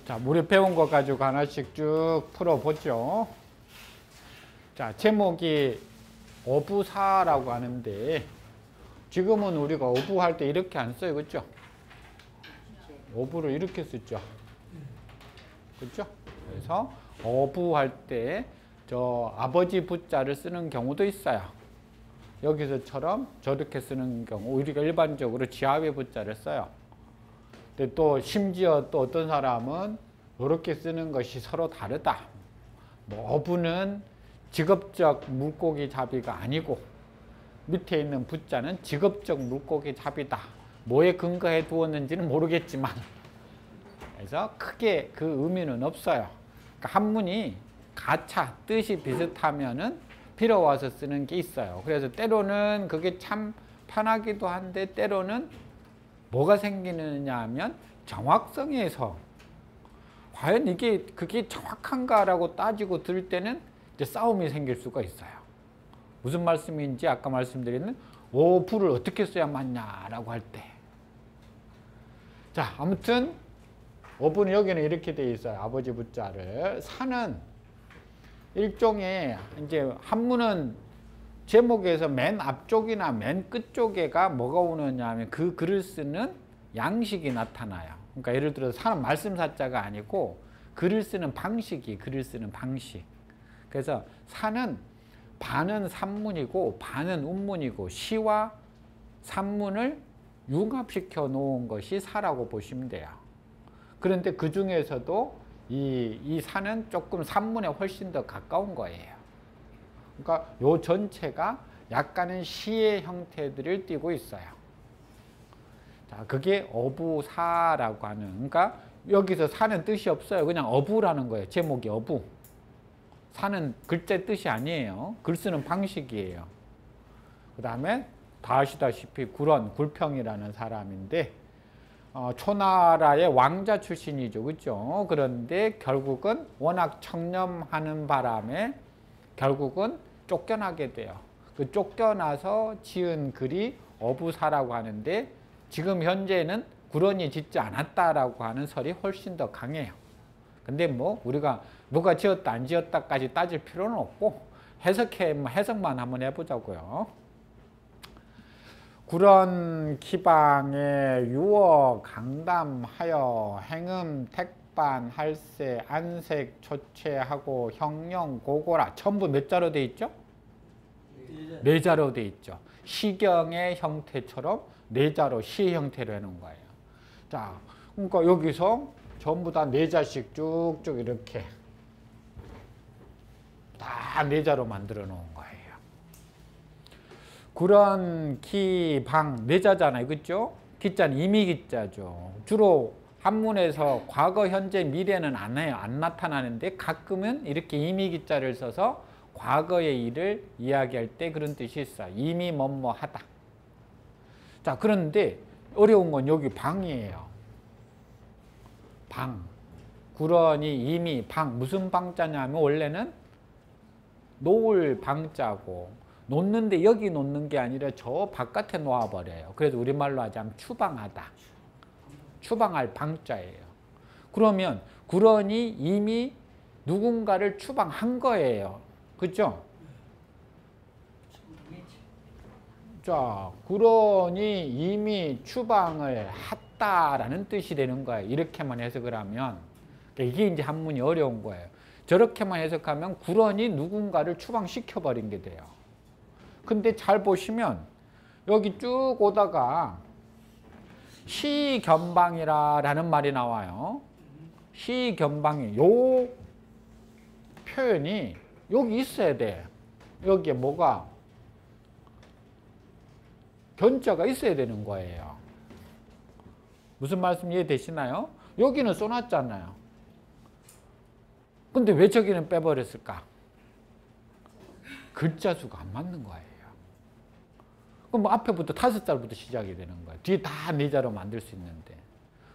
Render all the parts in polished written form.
자, 우리 배운 거 가지고 하나씩 쭉 풀어보죠. 자, 제목이 어부사라고 하는데, 지금은 우리가 어부할 때 이렇게 안 써요. 그죠? 어부를 이렇게 쓰죠. 그죠? 그래서 어부할 때 저 아버지 부자를 쓰는 경우도 있어요. 여기서처럼 저렇게 쓰는 경우, 우리가 일반적으로 지아의 부자를 써요. 근데 또 심지어 또 어떤 사람은 이렇게 쓰는 것이 서로 다르다. 뭐 어부는 직업적 물고기 잡이가 아니고 밑에 있는 부자는 직업적 물고기 잡이다. 뭐에 근거해 두었는지는 모르겠지만, 그래서 크게 그 의미는 없어요. 그러니까 한문이 가차 뜻이 비슷하면은 필요 와서 쓰는 게 있어요. 그래서 때로는 그게 참 편하기도 한데 때로는 뭐가 생기느냐 하면 정확성에서 과연 이게 그게 정확한가라고 따지고 들 때는 이제 싸움이 생길 수가 있어요. 무슨 말씀인지 아까 말씀드린 어부를 어떻게 써야 맞냐라고 할 때. 자, 아무튼 어부는 여기는 이렇게 돼 있어요. 아버지 부자를. 사는 일종의 이제 한문은 제목에서 맨 앞쪽이나 맨 끝쪽에가 뭐가 오느냐 하면 그 글을 쓰는 양식이 나타나요. 그러니까 예를 들어서 사는 말씀사자가 아니고 글을 쓰는 방식이 글을 쓰는 방식. 그래서 사는 반은 산문이고 반은 운문이고 시와 산문을 융합시켜 놓은 것이 사라고 보시면 돼요. 그런데 그 중에서도 이 사는 조금 산문에 훨씬 더 가까운 거예요. 그러니까 요 전체가 약간의 시의 형태들을 띠고 있어요. 자, 그게 어부사라고 하는, 그러니까 여기서 사는 뜻이 없어요. 그냥 어부라는 거예요. 제목이 어부. 사는 글자 뜻이 아니에요. 글 쓰는 방식이에요. 그 다음에 다 아시다시피 굴평이라는 사람인데 초나라의 왕자 출신이죠. 그죠? 그런데 결국은 워낙 청렴하는 바람에 결국은 쫓겨나게 돼요. 그 쫓겨나서 지은 글이 어부사라고 하는데 지금 현재는 굴언이 짓지 않았다라고 하는 설이 훨씬 더 강해요. 근데 뭐 우리가 누가 지었다 안 지었다까지 따질 필요는 없고 해석만 한번 해보자고요. 굴언 기방에 유어 강담하여 행음 택반 할세 안색 초체하고 형령 고고라 전부 몇 자로 돼 있죠? 네 자로 돼 있죠. 시경의 형태처럼 네 자로 시의 형태로 해놓은 거예요. 자, 그러니까 여기서 전부 다 네 자씩 쭉쭉 이렇게 다 네 자로 만들어 놓은 거예요. 굴언, 기, 방, 네 자잖아요. 그죠? 기자는 임의기자죠. 주로 한문에서 과거, 현재, 미래는 안 해요. 안 나타나는데 가끔은 이렇게 임의기자를 써서 과거의 일을 이야기할 때 그런 뜻이 있어요. 이미 뭐뭐 하다. 자, 그런데 어려운 건 여기 방이에요. 방. 굴언이 이미 방. 무슨 방자냐면 원래는 놓을 방자고 놓는데 여기 놓는 게 아니라 저 바깥에 놓아버려요. 그래서 우리말로 하자면 추방하다. 추방할 방자예요. 그러면 굴언이 이미 누군가를 추방한 거예요. 그죠? 자, 굴언이 이미 추방을 했다라는 뜻이 되는 거예요. 이렇게만 해석을 하면. 이게 이제 한문이 어려운 거예요. 저렇게만 해석하면 굴언이 누군가를 추방시켜버린 게 돼요. 근데 잘 보시면 여기 쭉 오다가 시견방이라는 말이 나와요. 시견방이 요 표현이 여기 있어야 돼. 여기에 뭐가 견자가 있어야 되는 거예요. 무슨 말씀 이해되시나요? 여기는 써놨잖아요. 근데 왜 저기는 빼버렸을까? 글자 수가 안 맞는 거예요. 그럼 뭐 앞에부터 5자부터 시작이 되는 거예요. 뒤에 다 4자로 만들 수 있는데.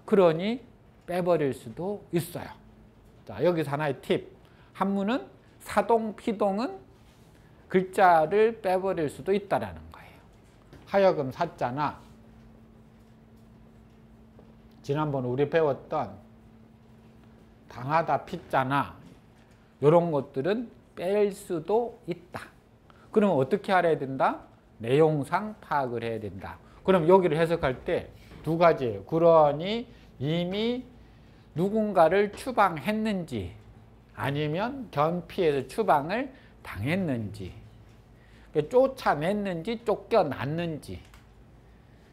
그러니 빼버릴 수도 있어요. 자, 여기서 하나의 팁. 한문은 사동, 피동은 글자를 빼버릴 수도 있다라는 거예요. 하여금 사자나 지난번 우리 배웠던 당하다 피자나 이런 것들은 뺄 수도 있다. 그러면 어떻게 알아야 된다? 내용상 파악을 해야 된다. 그럼 여기를 해석할 때 두 가지. 그러니 이미 누군가를 추방했는지 아니면 견피해서 추방을 당했는지, 쫓아냈는지 쫓겨났는지.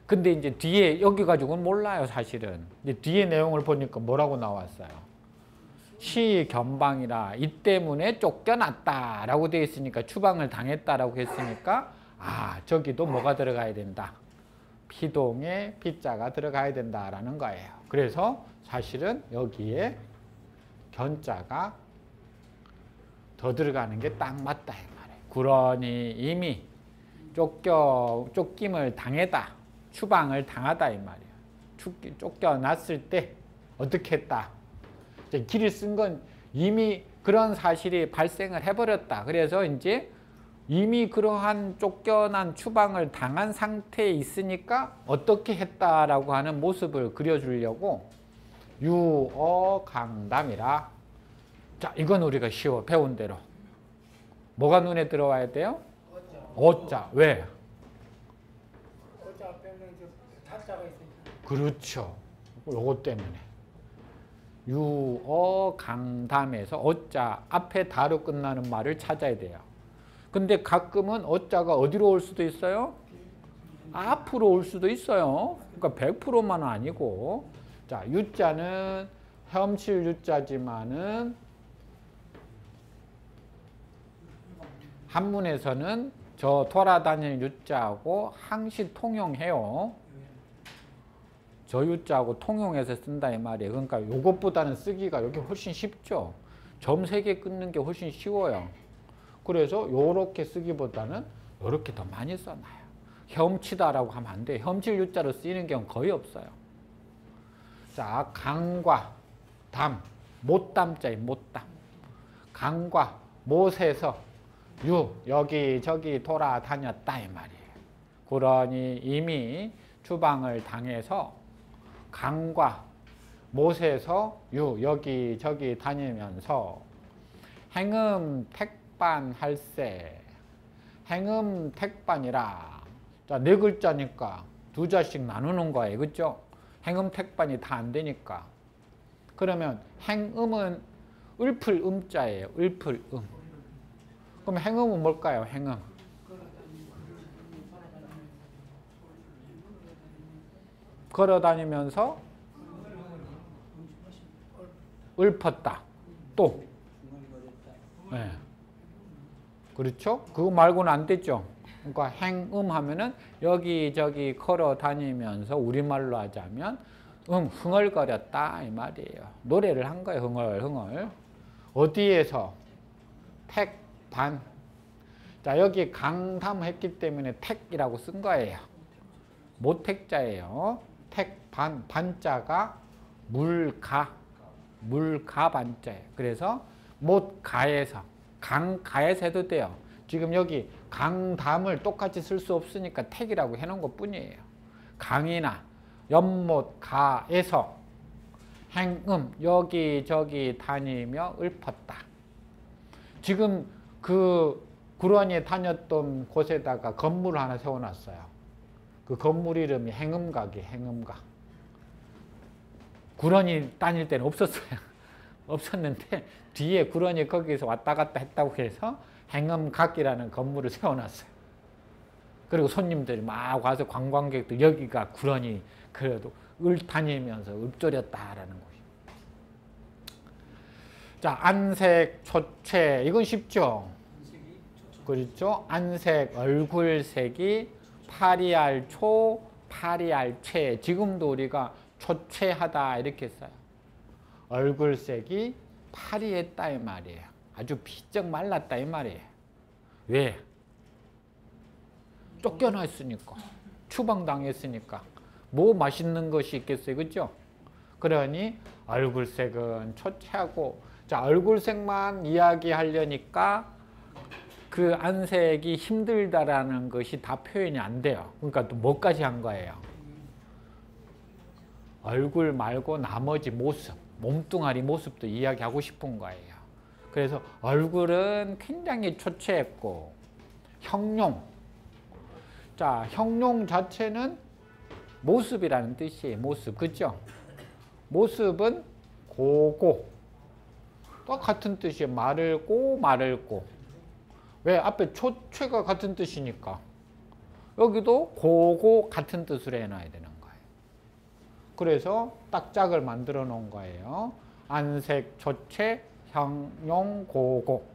근데 이제 뒤에 여기 가지고는 몰라요, 사실은. 이제 뒤에 내용을 보니까 뭐라고 나왔어요? 시견방이라 이 때문에 쫓겨났다라고 되어 있으니까, 추방을 당했다라고 했으니까 저기도 뭐가 들어가야 된다? 피동에 피자가 들어가야 된다라는 거예요. 그래서 사실은 여기에 견자가 더 들어가는 게 딱 맞다 이 말이에요. 그러니 이미 쫓김을 당했다, 추방을 당하다 이 말이에요. 쫓겨났을 때 어떻게 했다? 길을 쓴 건 이미 그런 사실이 발생을 해버렸다. 그래서 이제 이미 그러한 쫓겨난 추방을 당한 상태에 있으니까 어떻게 했다라고 하는 모습을 그려주려고 유어강담이라. 자, 이건 우리가 쉬워, 배운 대로. 뭐가 눈에 들어와야 돼요? 어자. 왜? 어자 앞에는 다자가 있으니까. 그렇죠. 요거 때문에. 유어강담에서 어자 앞에 다로 끝나는 말을 찾아야 돼요. 근데 가끔은 어자가 어디로 올 수도 있어요? 앞으로 올 수도 있어요. 그러니까 100%만은 아니고. 자, 유자는 혐실 유자지만은 한문에서는 저 돌아다니는 유자하고 항시 통용해요. 저 유자하고 통용해서 쓴다 이 말이에요. 그러니까 요것보다는 쓰기가 여기 훨씬 쉽죠. 점 3개 끊는 게 훨씬 쉬워요. 그래서 요렇게 쓰기보다는 요렇게 더 많이 써놔요. 혐치다라고 하면 안 돼요. 혐칠 유자로 쓰이는 경우는 거의 없어요. 자, 강과 담, 못담자예요. 못담. 강과 못에서 여기저기 돌아다녔다 이 말이에요. 그러니 이미 추방을 당해서 강과 못에서 여기저기 다니면서 행음 택반할세. 행음 택반이라. 자, 4글자니까 2자씩 나누는 거예요. 그죠? 행음 택반이 다 안 되니까. 그러면 행음은 을풀 음자예요. 을풀 음. 그럼 행음은 뭘까요? 행음. 걸어다니면서 읊었다. 또. 네. 그렇죠? 그거 말고는 안 되죠. 그러니까 행음 하면은 여기저기 걸어다니면서 우리말로 하자면 흥얼거렸다 이 말이에요. 노래를 한 거예요. 흥얼흥얼. 어디에서? 택, 반. 자, 여기 강담했기 때문에 택이라고 쓴 거예요. 모택자예요. 택, 반, 반자가 물가, 물가 반자예요. 그래서 못가에서, 강가에서 해도 돼요. 지금 여기 강담을 똑같이 쓸 수 없으니까 택이라고 해놓은 것 뿐이에요. 강이나 연못가에서 행음 여기저기 다니며 읊었다. 지금 그 구런이 다녔던 곳에다가 건물을 하나 세워놨어요. 그 건물 이름이 행음각이에요. 행음각. 구런이 다닐 때는 없었어요. 없었는데 뒤에 구런이 거기서 왔다 갔다 했다고 해서 행음각이라는 건물을 세워놨어요. 그리고 손님들이 막 와서 관광객들 여기가 구런이 그래도 다니면서 읊조렸다라는 거예요. 자, 안색, 초체 이건 쉽죠? 그렇죠? 안색, 얼굴색이 파리알 초, 파리알 최. 지금도 우리가 초췌하다 이렇게 써요. 얼굴색이 파리했다 이 말이에요. 아주 비쩍 말랐다 이 말이에요. 왜? 쫓겨났으니까. 추방당했으니까. 뭐 맛있는 것이 있겠어요. 그죠? 그러니 얼굴색은 초췌하고. 자, 얼굴색만 이야기하려니까 그 안색이 힘들다라는 것이 다 표현이 안 돼요. 그러니까 또 뭐까지 한 거예요? 얼굴 말고 나머지 모습. 몸뚱아리 모습도 이야기하고 싶은 거예요. 그래서 얼굴은 굉장히 초췌했고 형용. 자, 형용 자체는 모습이라는 뜻이에요. 모습. 그죠? 모습은 고고. 또 같은 뜻이에요. 말을 고, 말을 고. 왜? 앞에 초췌가 같은 뜻이니까. 여기도 고고 같은 뜻으로 해놔야 되는 거예요. 그래서 딱 짝을 만들어 놓은 거예요. 안색, 초췌, 형용, 고고.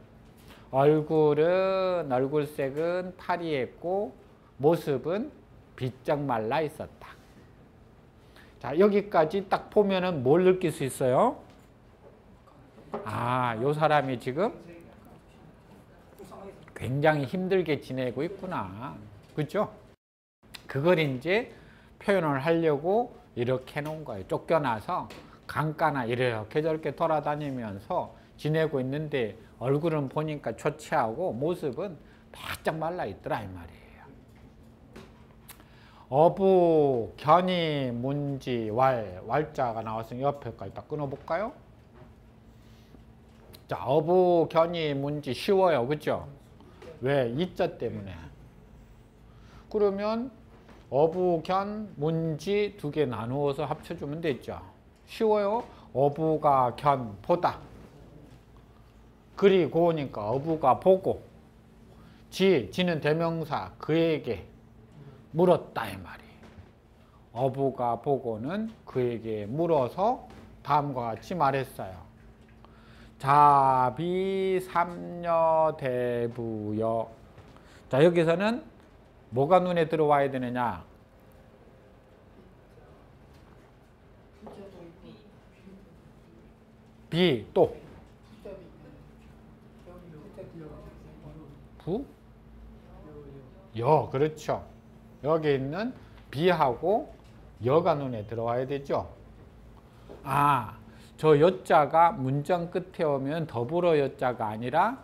얼굴색은 파리했고 모습은 비쩍 말라 있었다. 자, 여기까지 딱 보면은 뭘 느낄 수 있어요? 아, 요 사람이 지금 굉장히 힘들게 지내고 있구나. 그렇죠? 그걸 이제 표현을 하려고 이렇게 해놓은 거예요. 쫓겨나서 강가나 이렇게 저렇게 돌아다니면서 지내고 있는데 얼굴은 보니까 초췌하고 모습은 바짝 말라 있더라 이 말이에요. 어부, 견이, 문지, 왈자가 나왔으니 옆에까지 딱 끊어볼까요? 자, 어부, 견이, 문지 쉬워요. 그죠? 왜? 이자 때문에. 그러면 어부, 견, 문지 두 개 나누어서 합쳐주면 되죠. 쉬워요. 어부가 견, 보다. 그리 고우니까 어부가 보고. 지는 대명사, 그에게 물었다 이 말이에요. 어부가 보고는 그에게 물어서 다음과 같이 말했어요. 자비 삼녀 대부여. 자, 여기서는 뭐가 눈에 들어와야 되느냐? 비, 또 부? 여, 그렇죠. 여기 있는 비하고 여가 눈에 들어와야 되죠. 아, 저 여자가 문장 끝에 오면 더불어 여자가 아니라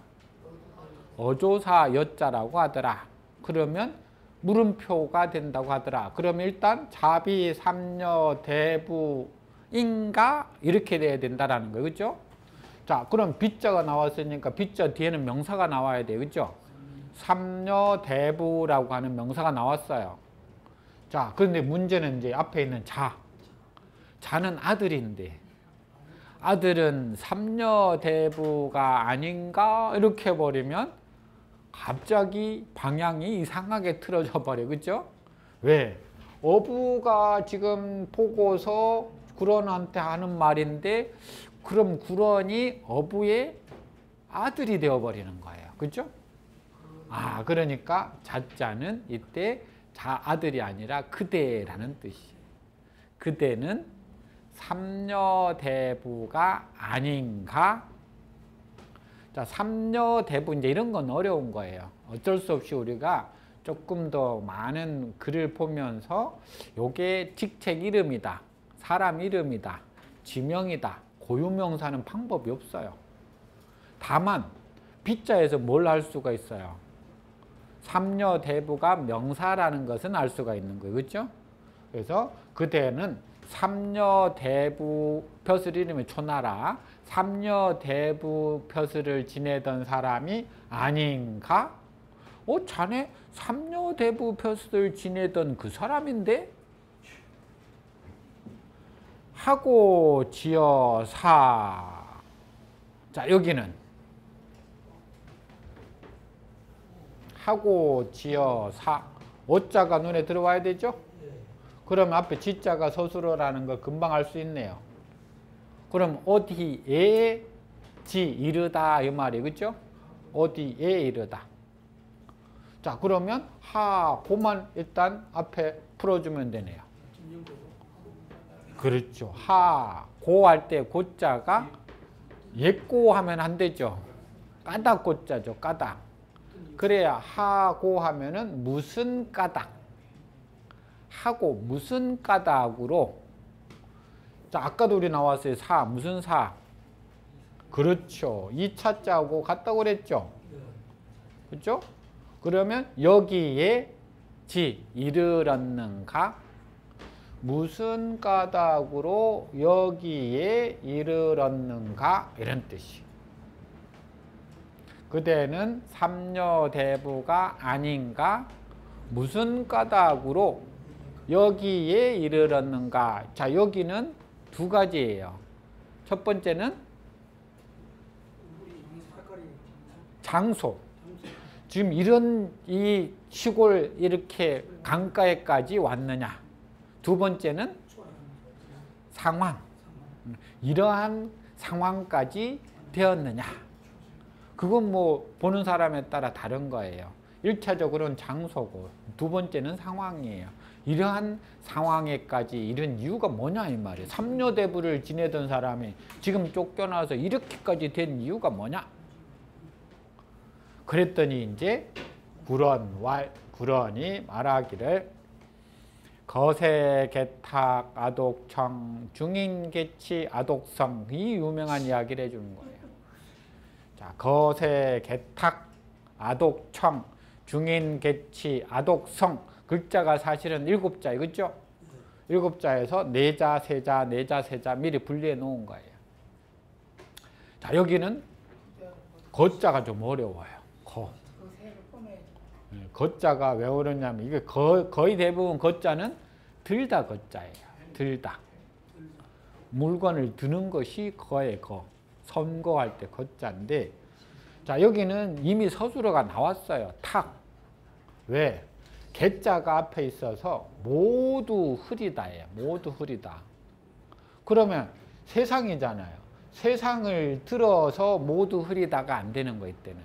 어조사 여자라고 하더라. 그러면 물음표가 된다고 하더라. 그럼 일단 자비 삼녀 대부인가 이렇게 돼야 된다라는 거예요. 그죠? 자, 그럼 비자가 나왔으니까 비자 뒤에는 명사가 나와야 돼요. 그죠? 삼녀 대부라고 하는 명사가 나왔어요. 자, 그런데 문제는 이제 앞에 있는 자는 아들인데 아들은 삼녀 대부가 아닌가 이렇게 해버리면 갑자기 방향이 이상하게 틀어져 버려. 그죠? 왜? 어부가 지금 보고서 구런한테 하는 말인데 그럼 구런이 어부의 아들이 되어버리는 거예요. 그죠? 아, 그러니까 자자는 이때 자 아들이 아니라 그대라는 뜻이에요. 그대는 삼녀대부가 아닌가? 자, 삼녀대부 이제 이런 건 어려운 거예요. 어쩔 수 없이 우리가 조금 더 많은 글을 보면서 요게 직책 이름이다, 사람 이름이다, 지명이다, 고유명사는 방법이 없어요. 다만 비자에서 뭘 알 수가 있어요? 삼녀대부가 명사라는 것은 알 수가 있는 거예요. 그렇죠? 그래서 그대는 삼녀대부 벼슬 이름이 초나라 삼녀대부 벼슬을 지내던 사람이 아닌가? 자네 삼녀대부 벼슬을 지내던 그 사람인데? 하고 지어 사. 자, 여기는 하고 지어 사. 어자가 눈에 들어와야 되죠? 그럼 앞에 지자가 서술어라는 걸 금방 알 수 있네요. 그럼 어디에 지 이르다 이 말이 그죠? 어디에 이르다. 자, 그러면 하고만 일단 앞에 풀어주면 되네요. 그렇죠. 하고 할 때 고자가 옛고 하면 안 되죠. 까닭 고자죠. 까닭. 그래야 하고 하면은 무슨 까닭. 하고 무슨 까닭으로. 자, 아까도 우리 나왔어요. 사. 무슨 사? 그렇죠. 이 차자하고 같다고 그랬죠. 그렇죠? 그러면 여기에 지 이르렀는가? 무슨 까닭으로 여기에 이르렀는가 이런 뜻이. 그대는 삼녀대부가 아닌가? 무슨 까닭으로 여기에 이르렀는가? 자, 여기는 두 가지예요. 첫 번째는 장소. 지금 이런 이 시골 이렇게 강가에까지 왔느냐? 두 번째는 상황. 이러한 상황까지 되었느냐? 그건 뭐 보는 사람에 따라 다른 거예요. 1차적으로는 장소고 두 번째는 상황이에요. 이러한 상황에까지 이런 이유가 뭐냐 이 말이에요. 삼녀대부를 지내던 사람이 지금 쫓겨나서 이렇게까지 된 이유가 뭐냐? 그랬더니 이제 구런이 말하기를 거세, 개탁, 아독청, 중인개치, 아독성 이 유명한 이야기를 해주는 거예요. 자, 거세, 개탁, 아독청, 중인개치, 아독성 글자가 사실은 7자예요. 그렇죠? 7자에서 네자, 세자, 네자, 세자 미리 분리해 놓은 거예요. 자, 여기는 거자가 좀 어려워요. 거자가 왜 어렵냐면 이게 거의 대부분 거자는 들다 거자예요. 들다. 물건을 드는 것이 거의 선거할 때 거자인데, 자, 여기는 이미 서술어가 나왔어요. 탁. 왜? 개자가 앞에 있어서 모두 흐리다예요. 모두 흐리다. 그러면 세상이잖아요. 세상을 들어서 모두 흐리다가 안 되는 거 이때는.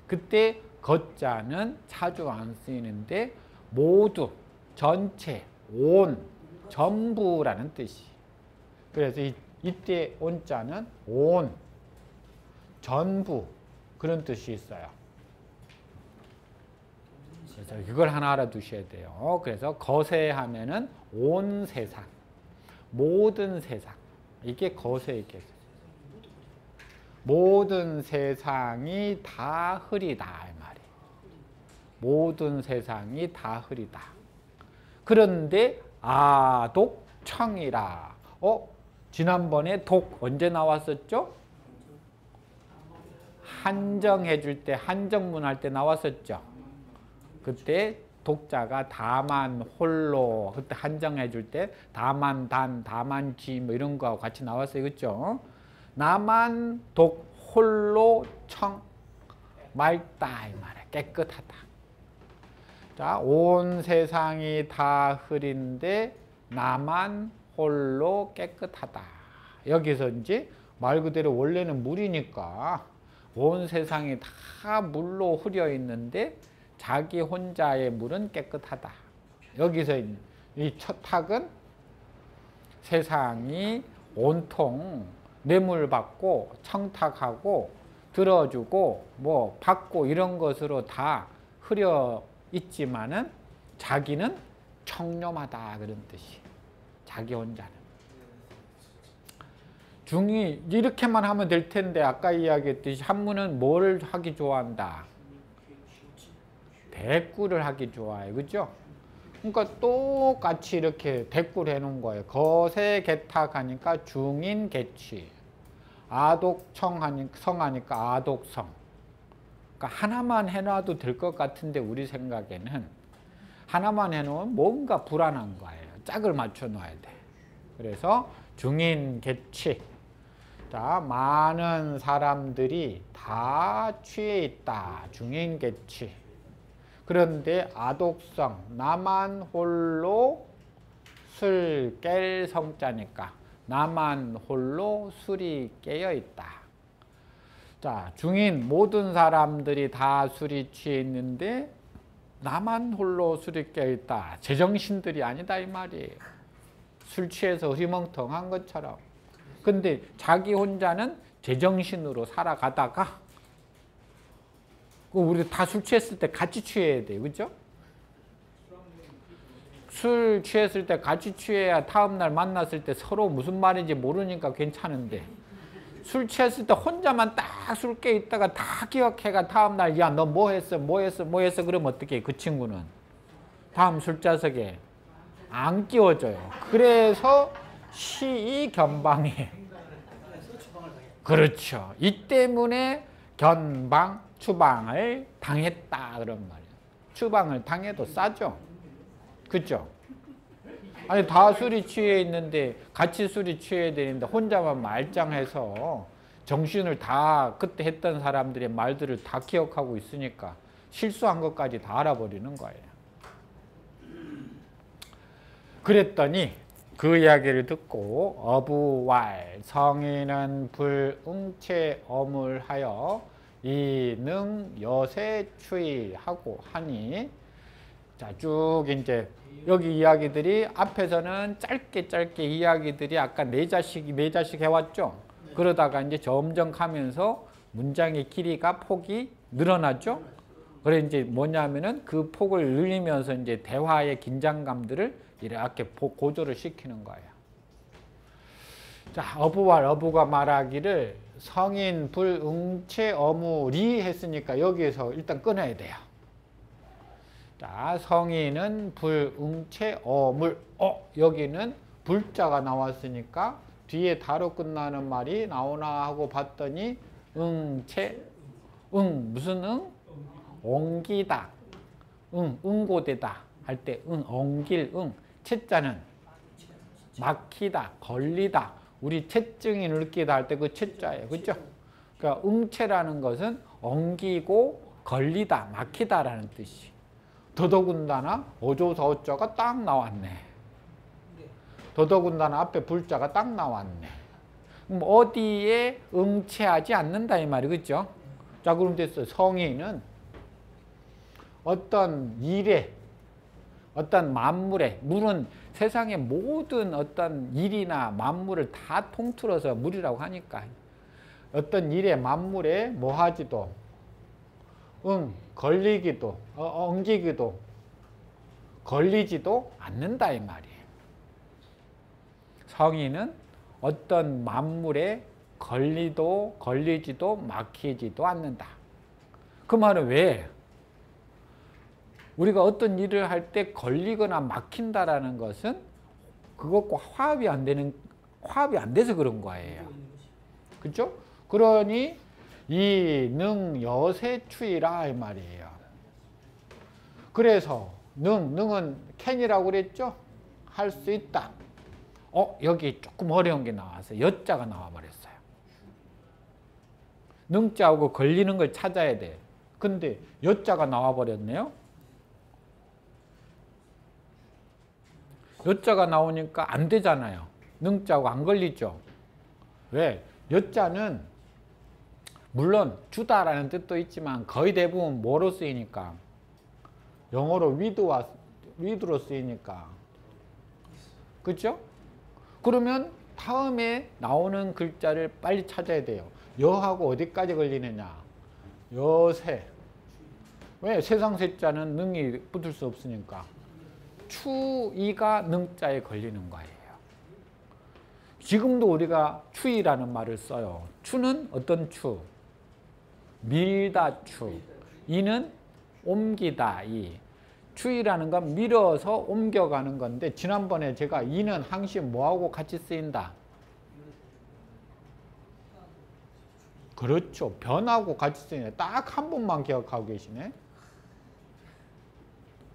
그때 거자는 자주 안 쓰이는데 모두, 전체, 온, 전부라는 뜻이. 그래서 이때 온자는 온, 전부 그런 뜻이 있어요. 그래서 이걸 하나 알아두셔야 돼요. 그래서 거세하면은 온 세상, 모든 세상 이게 거세이겠어요. 모든 세상이 다 흐리다 이 말이에요. 모든 세상이 다 흐리다. 그런데 아독청이라. 지난번에 독 언제 나왔었죠? 한정해 줄 때, 한정문 할 때 나왔었죠. 그때 독자가 다만 홀로, 그때 한정해 줄 때 다만 단, 다만 지 뭐 이런 거하고 같이 나왔어요. 그렇죠? 나만 독 홀로 청 맑다 이 말이야. 깨끗하다. 자, 온 세상이 다 흐린데 나만 홀로 깨끗하다. 여기서 이제 말 그대로 원래는 물이니까 온 세상이 다 물로 흐려 있는데 자기 혼자의 물은 깨끗하다. 여기서 이 첫 탁은 세상이 온통 뇌물 받고 청탁하고 들어주고 뭐 받고 이런 것으로 다 흐려 있지만은 자기는 청렴하다 그런 뜻이. 자기 혼자는. 중이 이렇게만 하면 될 텐데 아까 이야기했듯이 한문은 뭘 하기 좋아한다? 대꾸를 하기 좋아해. 그죠? 그러니까 똑같이 이렇게 대꾸를 해놓은 거예요. 거세 개탁 하니까 중인 개취. 아독청 하니까 성하니까 아독성. 그러니까 하나만 해놔도 될 것 같은데 우리 생각에는 하나만 해놓으면 뭔가 불안한 거예요. 짝을 맞춰 놔야 돼. 그래서 중인 개취. 자, 많은 사람들이 다 취해 있다. 중인 개취. 그런데 아독성, 나만 홀로 술 깰 성자니까 나만 홀로 술이 깨어 있다. 자, 중인 모든 사람들이 다 술이 취해 있는데 나만 홀로 술이 깨어 있다. 제정신들이 아니다 이 말이에요. 술 취해서 흐리멍텅한 것처럼. 근데 자기 혼자는 제정신으로 살아가다가 우리 다 술 취했을 때 같이 취해야 돼요. 그죠? 술 취했을 때 같이 취해야 다음날 만났을 때 서로 무슨 말인지 모르니까 괜찮은데 술 취했을 때 혼자만 딱 술 깨 있다가 다 기억해가 다음날 야 너 뭐 했어 뭐 했어 뭐 했어 그러면 어떻게 그 친구는 다음 술자석에 안 끼워져요. 그래서 시이 견방해. 그렇죠. 이 때문에 견방, 추방을 당했다 그런 말이에요. 추방을 당해도 싸죠. 그렇죠? 아니 다 술이 취해 있는데 같이 술이 취해야 되는데 혼자만 말짱해서 정신을 다 그때 했던 사람들의 말들을 다 기억하고 있으니까 실수한 것까지 다 알아버리는 거예요. 그랬더니 그 이야기를 듣고 어부왈 성인은 불응체 어물하여 이능 여세 추이하고 하니 자 쭉 이제 여기 이야기들이 앞에서는 짧게 이야기들이 아까 네 자식 해왔죠. 그러다가 이제 점점 가면서 문장의 길이가 폭이 늘어나죠. 그래 이제 뭐냐면은 그 폭을 늘리면서 이제 대화의 긴장감들을 이렇게 고조를 시키는 거예요. 자, 어부가 말하기를 성인 불응체 어무리 했으니까 여기에서 일단 끊어야 돼요. 자, 성인은 불응체 어물. 여기는 불자가 나왔으니까 뒤에 다로 끝나는 말이 나오나 하고 봤더니 응체 무슨 응? 옹기다. 응고되다 할 때 옹길 채자는 막히다, 걸리다. 우리 채증이 느끼다 할 때 그 채자예요. 그죠? 그러니까 응체라는 것은 엉기고 걸리다, 막히다라는 뜻이. 더더군다나 어조서 어쩌가 딱 나왔네. 더더군다나 앞에 불자가 딱 나왔네. 그럼 어디에 응체하지 않는다 이 말이 그죠? 자 그럼 됐어. 성인은 어떤 일에 어떤 만물에 물은 세상의 모든 어떤 일이나 만물을 다 통틀어서 물이라고 하니까 어떤 일에 만물에 뭐하지도 걸리기도 엉기기도 걸리지도 않는다 이 말이에요. 성인은 어떤 만물에 걸리지도 막히지도 않는다. 그 말은 왜? 우리가 어떤 일을 할 때 걸리거나 막힌다라는 것은 그것과 화합이 안 돼서 그런 거예요. 그렇죠? 그러니 이능 여세 추이라 이 말이에요. 그래서 능은 캔이라고 그랬죠? 할 수 있다. 여기 조금 어려운 게 나와서 여자가 나와 버렸어요. 능자하고 걸리는 걸 찾아야 돼. 근데 여자가 나와 버렸네요. 여자가 나오니까 안 되잖아요. 능자하고 안 걸리죠. 왜? 여자는 물론 주다라는 뜻도 있지만 거의 대부분 뭐로 쓰이니까 영어로 with로 쓰이니까 그렇죠? 그러면 다음에 나오는 글자를 빨리 찾아야 돼요. 여하고 어디까지 걸리느냐? 여세. 왜? 세상 세자는 능이 붙을 수 없으니까. 추이가 능자에 걸리는 거예요. 지금도 우리가 추이라는 말을 써요. 추는 어떤 추? 밀다 추. 이는 옮기다 이. 추이라는 건 밀어서 옮겨가는 건데 지난번에 제가 이는 항상 뭐하고 같이 쓰인다? 그렇죠. 변하고 같이 쓰이네. 딱 한 번만 기억하고 계시네.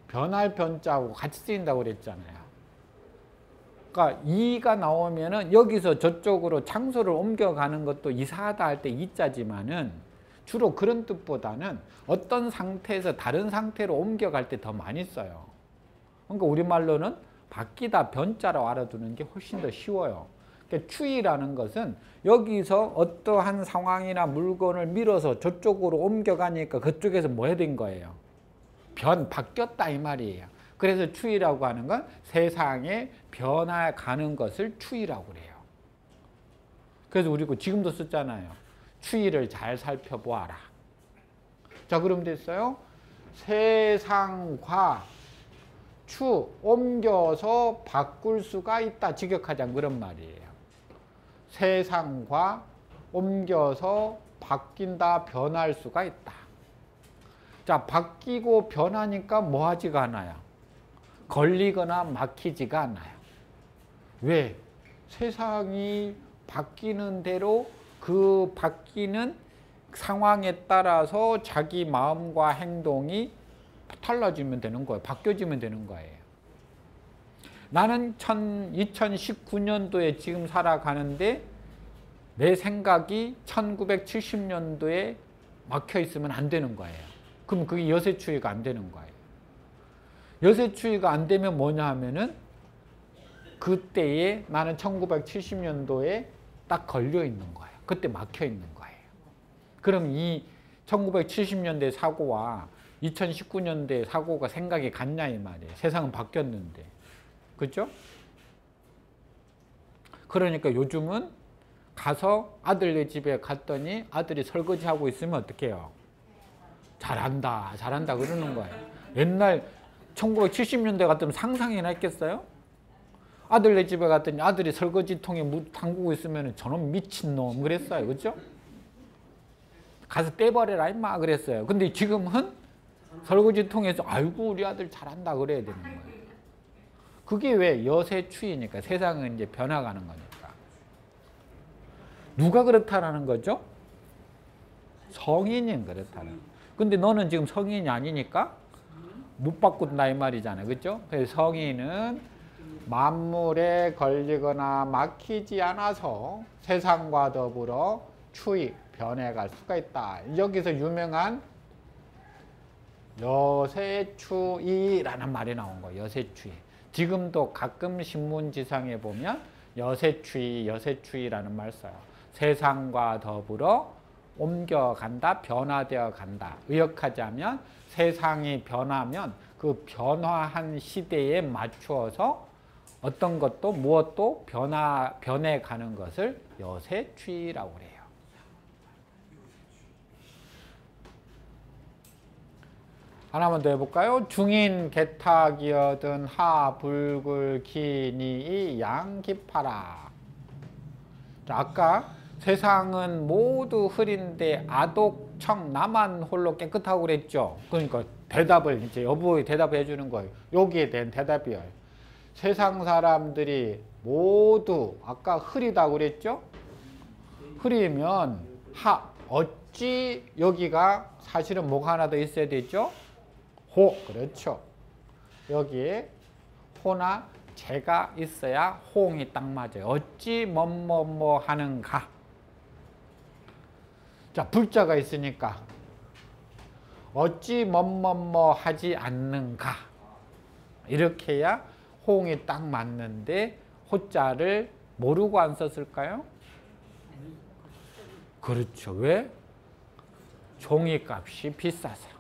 변할 변자하고 같이 쓰인다고 그랬잖아요. 그러니까 이가 나오면은 여기서 저쪽으로 장소를 옮겨가는 것도 이사하다 할 때 이자지만은 주로 그런 뜻보다는 어떤 상태에서 다른 상태로 옮겨갈 때 더 많이 써요. 그러니까 우리말로는 바뀌다 변자로 알아두는 게 훨씬 더 쉬워요. 그러니까 추이라는 것은 여기서 어떠한 상황이나 물건을 밀어서 저쪽으로 옮겨가니까 그쪽에서 뭐 해야 된 거예요? 바뀌었다 이 말이에요. 그래서 추이라고 하는 건 세상에 변화가는 것을 추이라고 그래요. 그래서 우리 지금도 쓰잖아요. 추이를 잘 살펴보아라. 자, 그럼 됐어요? 세상과 추 옮겨서 바꿀 수가 있다. 직역하자면 그런 말이에요. 세상과 옮겨서 바뀐다, 변할 수가 있다. 자, 바뀌고 변하니까 뭐 하지가 않아요? 걸리거나 막히지가 않아요. 왜? 세상이 바뀌는 대로 그 바뀌는 상황에 따라서 자기 마음과 행동이 달라지면 되는 거예요. 바뀌어지면 되는 거예요. 나는 2019년도에 지금 살아가는데 내 생각이 1970년도에 막혀 있으면 안 되는 거예요. 그럼 그게 여세추이가 안 되는 거예요. 여세추이가 안 되면 뭐냐 하면은 그때에 나는 1970년도에 딱 걸려 있는 거예요. 그때 막혀 있는 거예요. 그럼 이 1970년대 사고와 2019년대 사고가 생각이 같냐 이 말이에요. 세상은 바뀌었는데. 그렇죠? 그러니까 요즘은 가서 아들네 집에 갔더니 아들이 설거지하고 있으면 어떻게 해요? 잘한다, 잘한다 그러는 거예요. 옛날 1970년대 같으면 상상이나 했겠어요? 아들네 집에 갔더니 아들이 설거지통에 물 담그고 있으면 저놈 미친놈 그랬어요. 그렇죠? 가서 떼버려라 임마 그랬어요. 근데 지금은 설거지통에서 아이고 우리 아들 잘한다 그래야 되는 거예요. 그게 왜 여세추이니까 세상은 이제 변화가는 거니까. 누가 그렇다라는 거죠? 성인이 그렇다는. 근데 너는 지금 성인이 아니니까 못 바꾼다 이 말이잖아요. 그렇죠? 그래서 성인은 만물에 걸리거나 막히지 않아서 세상과 더불어 추이, 변해갈 수가 있다. 여기서 유명한 여세추이라는 말이 나온 거예요. 여세추이. 지금도 가끔 신문지상에 보면 여세추이, 여세추이라는 말 써요. 세상과 더불어 옮겨간다, 변화되어 간다. 의역하자면 세상이 변하면 그 변화한 시대에 맞추어서 어떤 것도 무엇도 변해가는 것을 여세추이라고 그래요. 하나만 더 해볼까요? 중인 개탁이여든 하 불굴 기니 양 깊하라. 아까 세상은 모두 흐린데 아독청 나만 홀로 깨끗하고 그랬죠. 그러니까 대답을 이제 여보의 대답해 주는 거예요. 여기에 대한 대답이에요. 세상 사람들이 모두 아까 흐리다고 그랬죠. 흐리면 어찌 여기가 사실은 뭐가 하나 더 있어야 되죠. 호, 그렇죠. 여기에 호나 제가 있어야 호응이 딱 맞아요. 어찌 뭐뭐뭐 하는가. 자, 불자가 있으니까 어찌 뭐뭐뭐 하지 않는가. 이렇게 해야 호응이 딱 맞는데 호자를 모르고 안 썼을까요? 그렇죠. 왜? 종이값이 비싸서.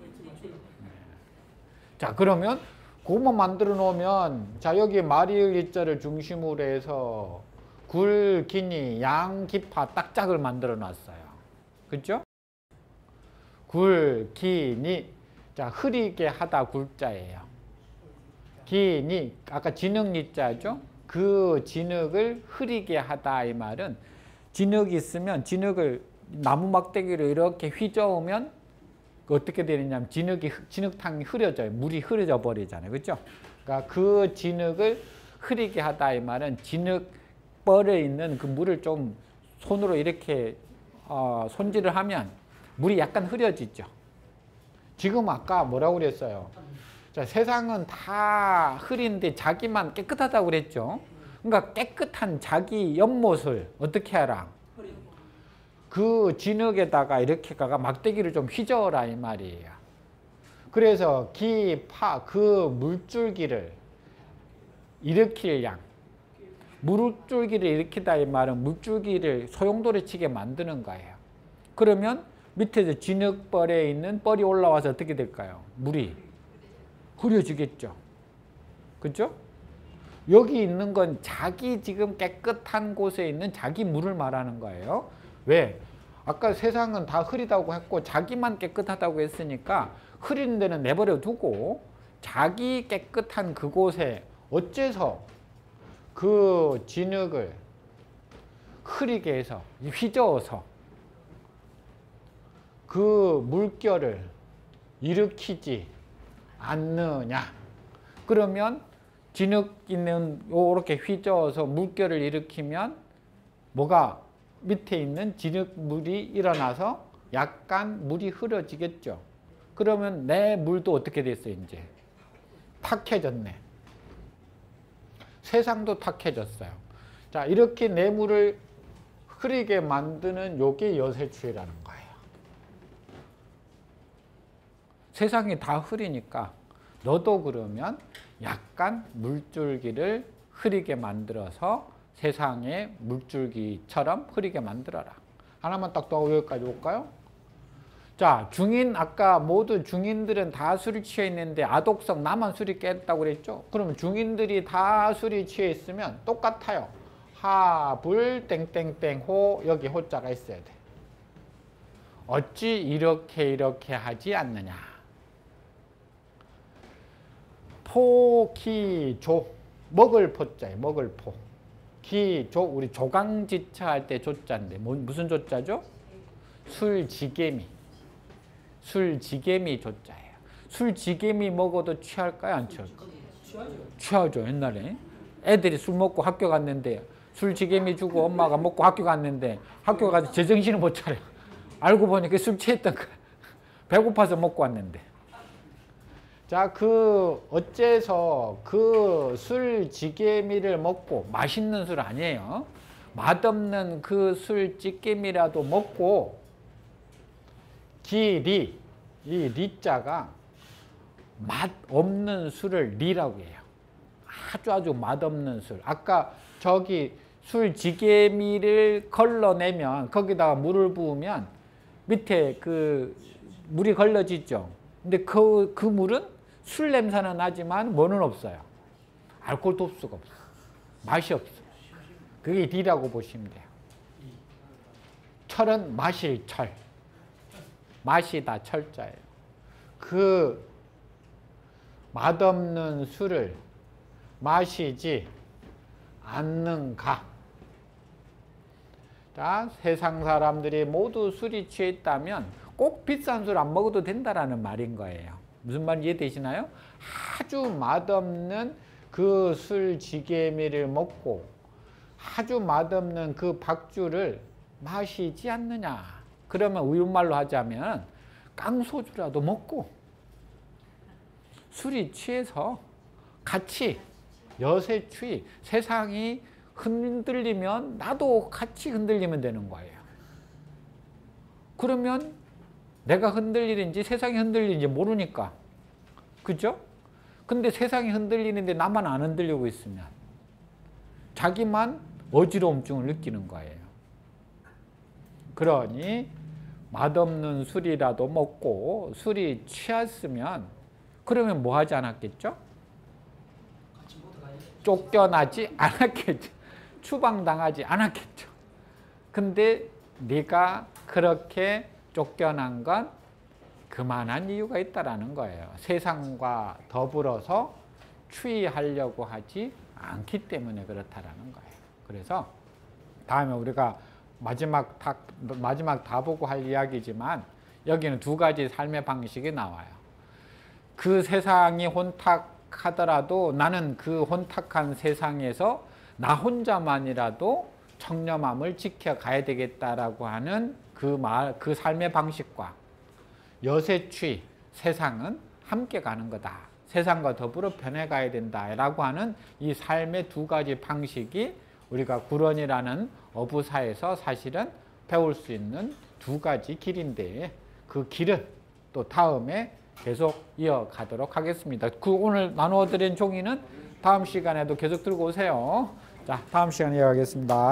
자, 그러면 그것만 만들어 놓으면 자, 여기 말이을 이자를 중심으로 해서 굴, 기니, 양, 기파 딱 짝을 만들어 놨어요. 그렇죠? 굴, 기니. 자, 흐리게 하다 굴자예요. 기니, 아까 진흙니자죠? 그 진흙을 흐리게 하다 이 말은 진흙이 있으면 진흙을 나무 막대기로 이렇게 휘저으면 어떻게 되느냐면 진흙탕이 흐려져요. 물이 흐려져 버리잖아요. 그렇죠? 그러니까 그 진흙을 흐리게 하다 이 말은 진흙벌에 있는 그 물을 좀 손으로 이렇게 손질을 하면 물이 약간 흐려지죠. 지금 아까 뭐라고 그랬어요? 자, 세상은 다 흐린데 자기만 깨끗하다고 그랬죠. 그러니까 깨끗한 자기 연못을 어떻게 하라? 그 진흙에다가 이렇게 가가 막대기를 좀 휘저어라 이 말이에요. 그래서 기, 파, 그 물줄기를 일으킬 양. 물줄기를 일으키다 이 말은 물줄기를 소용돌이 치게 만드는 거예요. 그러면 밑에서 진흙벌에 있는 뻘이 올라와서 어떻게 될까요? 물이 흐려지겠죠. 그렇죠? 여기 있는 건 자기 지금 깨끗한 곳에 있는 자기 물을 말하는 거예요. 왜? 아까 세상은 다 흐리다고 했고 자기만 깨끗하다고 했으니까 흐린 데는 내버려 두고 자기 깨끗한 그곳에 어째서 그 진흙을 흐리게 해서 휘저어서 그 물결을 일으키지 않느냐. 그러면 진흙 있는 요렇게 휘저어서 물결을 일으키면 뭐가 밑에 있는 진흙물이 일어나서 약간 물이 흐려지겠죠. 그러면 내 물도 어떻게 됐어요? 이제 탁해졌네. 세상도 탁해졌어요. 자, 이렇게 내 물을 흐리게 만드는 요게 여세추위라는 거예요. 세상이 다 흐리니까 너도 그러면 약간 물줄기를 흐리게 만들어서 세상의 물줄기처럼 흐리게 만들어라. 하나만 딱 더 여기까지 볼까요? 자, 중인, 아까 모두 중인들은 다 술이 취해 있는데 아독성 나만 술이 깼다고 그랬죠? 그러면 중인들이 다 술이 취해 있으면 똑같아요. 하, 불, 땡땡땡, 호, 여기 호자가 있어야 돼. 어찌 이렇게 하지 않느냐. 포, 기, 조. 먹을 포자예요. 먹을 포. 기, 조. 우리 조강지처 할 때 조자인데 무슨 조자죠? 술지개미. 술지개미 조자예요. 술지개미 먹어도 취할까요? 안 취할까요? 취하죠. 옛날에. 애들이 술 먹고 학교 갔는데 술지개미 주고 엄마가 먹고 학교 갔는데 학교 가서 제정신을 못 차려. 알고 보니까 술 취했던 거야. 배고파서 먹고 왔는데. 자, 어째서 그 술지개미를 먹고, 맛있는 술 아니에요. 맛없는 그 술지개미라도 먹고, 이 리자가 맛없는 술을 리라고 해요. 아주 맛없는 술. 아까 저기 술지개미를 걸러내면, 거기다가 물을 부으면 밑에 그 물이 걸러지죠. 근데 그 물은 술 냄새는 나지만 뭐는 없어요. 알코올도 없을 수가 없어. 맛이 없어. 그게 리라고 보시면 돼요. 철은 마실 철. 마시다 철자예요. 그 맛없는 술을 마시지 않는가. 자, 세상 사람들이 모두 술이 취해 있다면 꼭 비싼 술 안 먹어도 된다라는 말인 거예요. 무슨 말인지 이해되시나요? 아주 맛없는 그 술지개미를 먹고 아주 맛없는 그 박주를 마시지 않느냐. 그러면 우리말로 하자면 깡소주라도 먹고 술이 취해서 같이 여세추위, 세상이 흔들리면 나도 같이 흔들리면 되는 거예요. 그러면 내가 흔들리는지 세상이 흔들리는지 모르니까. 그죠? 근데 세상이 흔들리는데 나만 안 흔들리고 있으면 자기만 어지러움증을 느끼는 거예요. 그러니 맛없는 술이라도 먹고 술이 취했으면 그러면 뭐 하지 않았겠죠? 쫓겨나지 않았겠죠. 추방당하지 않았겠죠. 근데 네가 그렇게 쫓겨난 건 그만한 이유가 있다라는 거예요. 세상과 더불어서 추이하려고 하지 않기 때문에 그렇다라는 거예요. 그래서 다음에 우리가 마지막 다 보고 할 이야기지만 여기는 두 가지 삶의 방식이 나와요. 그 세상이 혼탁하더라도 나는 그 혼탁한 세상에서 나 혼자만이라도 청렴함을 지켜가야 되겠다라고 하는 그 삶의 방식과 여세추위, 세상은 함께 가는 거다. 세상과 더불어 변해가야 된다라고 하는 이 삶의 두 가지 방식이 우리가 구런이라는 어부사에서 사실은 배울 수 있는 두 가지 길인데 그 길은 또 다음에 계속 이어가도록 하겠습니다. 오늘 나누어 드린 종이는 다음 시간에도 계속 들고 오세요. 자, 다음 시간에 이어가겠습니다.